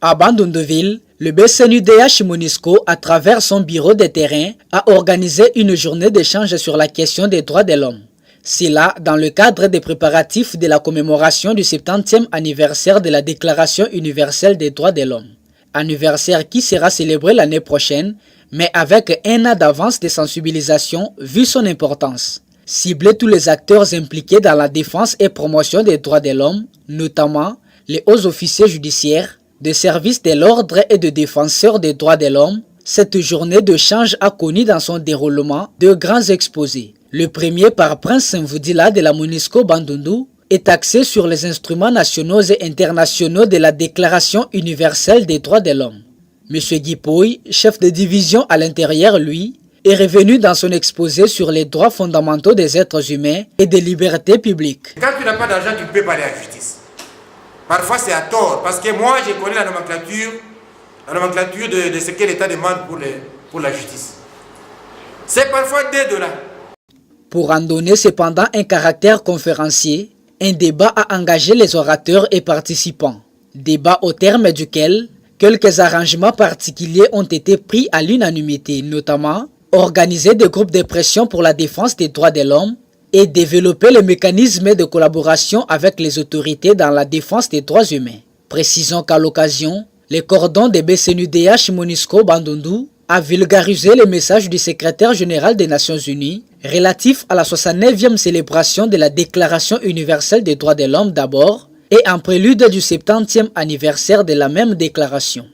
À Bandunduville, le BCNUDH MONUSCO, à travers son bureau de terrain, a organisé une journée d'échange sur la question des droits de l'homme. C'est là, dans le cadre des préparatifs de la commémoration du 70e anniversaire de la Déclaration universelle des droits de l'homme. Anniversaire qui sera célébré l'année prochaine, mais avec un an d'avance de sensibilisation vu son importance. Cibler tous les acteurs impliqués dans la défense et promotion des droits de l'homme, notamment les hauts officiers judiciaires, des services de l'ordre et de défenseurs des droits de l'homme, cette journée d'échange a connu dans son déroulement de grands exposés. Le premier par Prince Mvudila de la MONUSCO Bandundu est axé sur les instruments nationaux et internationaux de la Déclaration universelle des droits de l'homme. M. Guipoy, chef de division à l'intérieur, lui, est revenu dans son exposé sur les droits fondamentaux des êtres humains et des libertés publiques. Quand tu n'as pas d'argent, tu ne peux pas aller à la justice. Parfois c'est à tort, parce que moi je connais la nomenclature de ce que l'État demande pour la justice. C'est parfois $2. Pour en donner cependant un caractère conférencier, un débat a engagé les orateurs et participants. Débat au terme duquel quelques arrangements particuliers ont été pris à l'unanimité, notamment organiser des groupes de pression pour la défense des droits de l'homme et développer les mécanismes de collaboration avec les autorités dans la défense des droits humains. Précisons qu'à l'occasion, le cordon de BCNUDH MONUSCO Bandundu a vulgarisé le message du secrétaire général des Nations Unies relatif à la 69e célébration de la Déclaration universelle des droits de l'homme d'abord et en prélude du 70e anniversaire de la même déclaration.